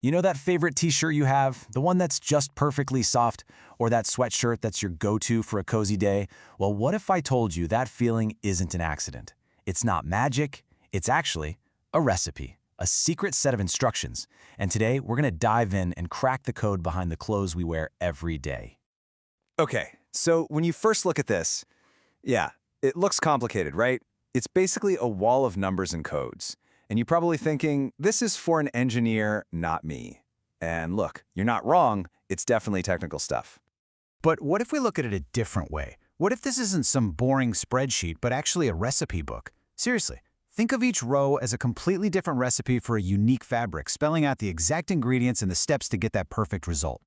You know that favorite t-shirt you have, the one that's just perfectly soft, or that sweatshirt that's your go-to for a cozy day? Well, what if I told you that feeling isn't an accident? It's not magic, it's actually a recipe, a secret set of instructions. And today, we're gonna dive in and crack the code behind the clothes we wear every day. Okay, so when you first look at this, yeah, it looks complicated, right? It's basically a wall of numbers and codes. And you're probably thinking, this is for an engineer, not me. And look, you're not wrong, it's definitely technical stuff. But what if we look at it a different way? What if this isn't some boring spreadsheet, but actually a recipe book? Seriously, think of each row as a completely different recipe for a unique fabric, spelling out the exact ingredients and the steps to get that perfect result.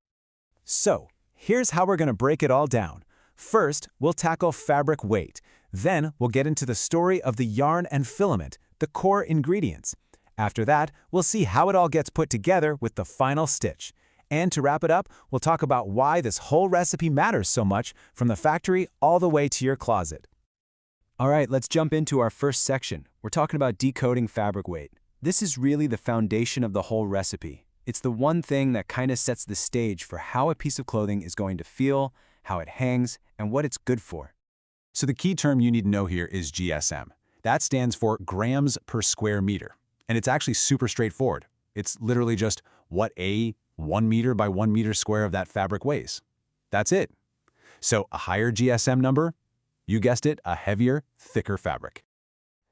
So, here's how we're gonna break it all down. First, we'll tackle fabric weight. Then, we'll get into the story of the yarn and filament, the core ingredients. After that, we'll see how it all gets put together with the final stitch. And to wrap it up, we'll talk about why this whole recipe matters so much from the factory all the way to your closet. All right, let's jump into our first section. We're talking about decoding fabric weight. This is really the foundation of the whole recipe. It's the one thing that kind of sets the stage for how a piece of clothing is going to feel, how it hangs, and what it's good for. So the key term you need to know here is GSM. That stands for grams per square meter. And it's actually super straightforward. It's literally just what a 1 meter by 1 meter square of that fabric weighs. That's it. So a higher GSM number, you guessed it, a heavier, thicker fabric.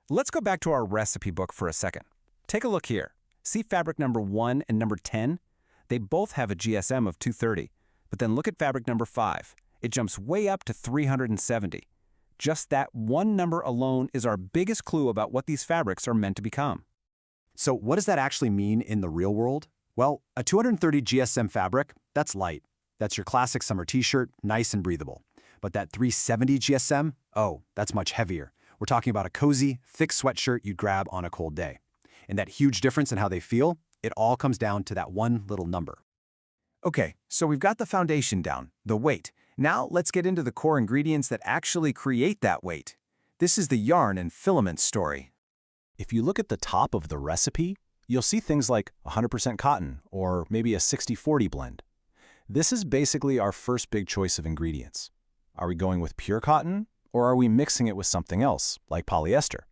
Let's go back to our recipe book for a second. Take a look here. See fabric number 1 and number 10? They both have a GSM of 230. But then look at fabric number 5. It jumps way up to 370. Just that one number alone is our biggest clue about what these fabrics are meant to become. So what does that actually mean in the real world? Well, a 230 GSM fabric, that's light. That's your classic summer t-shirt, nice and breathable. But that 370 GSM, oh, that's much heavier. We're talking about a cozy, thick sweatshirt you'd grab on a cold day. And that huge difference in how they feel, it all comes down to that one little number. Okay, so we've got the foundation down, the weight. Now let's get into the core ingredients that actually create that weight. This is the yarn and filament story. If you look at the top of the recipe, you'll see things like 100% cotton or maybe a 60-40 blend. This is basically our first big choice of ingredients. Are we going with pure cotton or are we mixing it with something else, like polyester?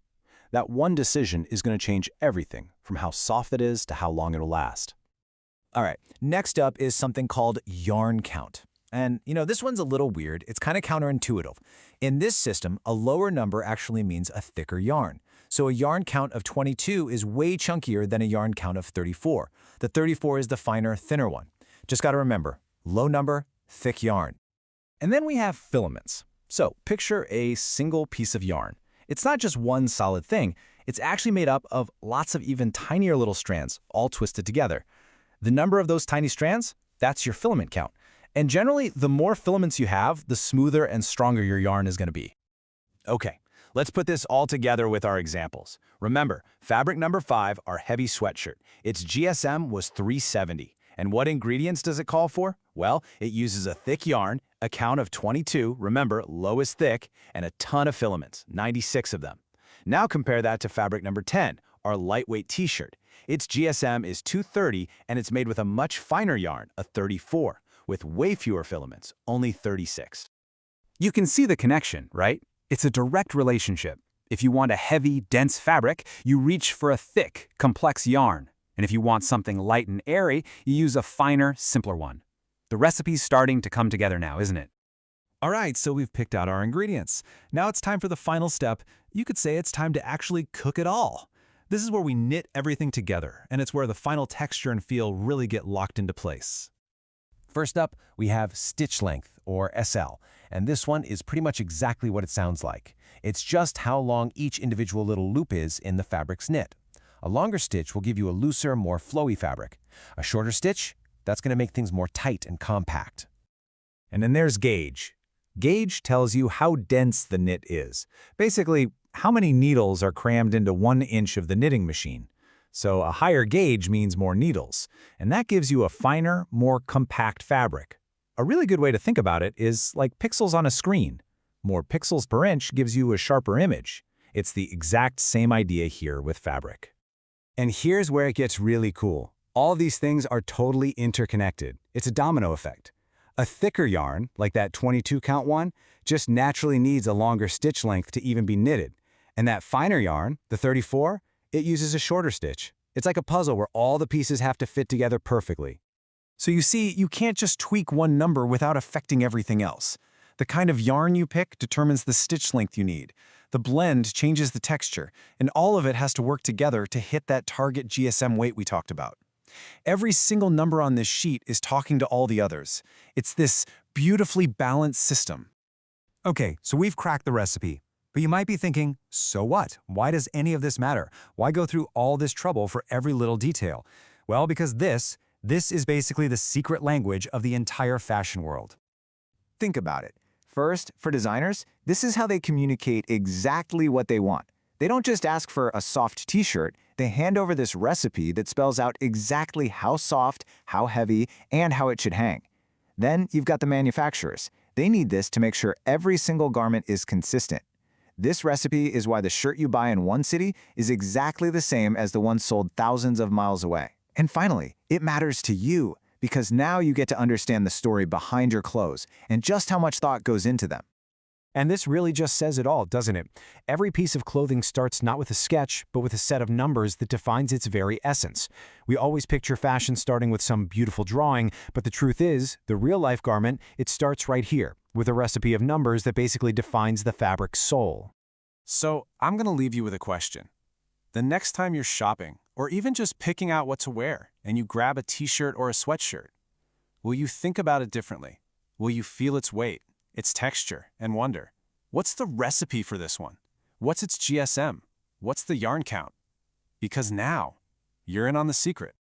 That one decision is going to change everything from how soft it is to how long it'll last. All right, next up is something called yarn count. And, this one's a little weird. It's kind of counterintuitive. In this system, a lower number actually means a thicker yarn. So a yarn count of 22 is way chunkier than a yarn count of 34. The 34 is the finer, thinner one. Just got to remember, low number, thick yarn. And then we have filaments. So picture a single piece of yarn. It's not just one solid thing. It's actually made up of lots of even tinier little strands, all twisted together. The number of those tiny strands, that's your filament count. And generally, the more filaments you have, the smoother and stronger your yarn is going to be. Okay, let's put this all together with our examples. Remember, fabric number 5, our heavy sweatshirt. Its GSM was 370. And what ingredients does it call for? Well, it uses a thick yarn, a count of 22, remember, low is thick, and a ton of filaments, 96 of them. Now compare that to fabric number 10, our lightweight t-shirt. Its GSM is 230, and it's made with a much finer yarn, a 34. With way fewer filaments, only 36. You can see the connection, right? It's a direct relationship. If you want a heavy, dense fabric, you reach for a thick, complex yarn. And if you want something light and airy, you use a finer, simpler one. The recipe's starting to come together now, isn't it? All right, so we've picked out our ingredients. Now it's time for the final step. You could say it's time to actually cook it all. This is where we knit everything together, and it's where the final texture and feel really get locked into place. First up, we have stitch length, or SL, and this one is pretty much exactly what it sounds like. It's just how long each individual little loop is in the fabric's knit. A longer stitch will give you a looser, more flowy fabric. A shorter stitch, that's going to make things more tight and compact. And then there's gauge. Gauge tells you how dense the knit is. Basically, how many needles are crammed into 1 inch of the knitting machine. So a higher gauge means more needles, and that gives you a finer, more compact fabric. A really good way to think about it is like pixels on a screen. More pixels per inch gives you a sharper image. It's the exact same idea here with fabric. And here's where it gets really cool. All of these things are totally interconnected. It's a domino effect. A thicker yarn, like that 22 count one, just naturally needs a longer stitch length to even be knitted. And that finer yarn, the 34, it uses a shorter stitch. It's like a puzzle where all the pieces have to fit together perfectly. So you see, you can't just tweak one number without affecting everything else. The kind of yarn you pick determines the stitch length you need. The blend changes the texture, and all of it has to work together to hit that target GSM weight we talked about. Every single number on this sheet is talking to all the others. It's this beautifully balanced system. Okay, so we've cracked the recipe. But you might be thinking, so what? Why does any of this matter? Why go through all this trouble for every little detail? Well, because this is basically the secret language of the entire fashion world. Think about it. First, for designers, this is how they communicate exactly what they want. They don't just ask for a soft t-shirt, they hand over this recipe that spells out exactly how soft, how heavy, and how it should hang. Then you've got the manufacturers. They need this to make sure every single garment is consistent. This recipe is why the shirt you buy in one city is exactly the same as the one sold thousands of miles away. And finally, it matters to you, because now you get to understand the story behind your clothes and just how much thought goes into them. And this really just says it all, doesn't it? Every piece of clothing starts not with a sketch, but with a set of numbers that defines its very essence. We always picture fashion starting with some beautiful drawing, but the truth is, the real-life garment, it starts right here, with a recipe of numbers that basically defines the fabric's soul. So, I'm going to leave you with a question. The next time you're shopping, or even just picking out what to wear, and you grab a t-shirt or a sweatshirt, will you think about it differently? Will you feel its weight, its texture, and wonder, what's the recipe for this one? What's its GSM? What's the yarn count? Because now, you're in on the secret.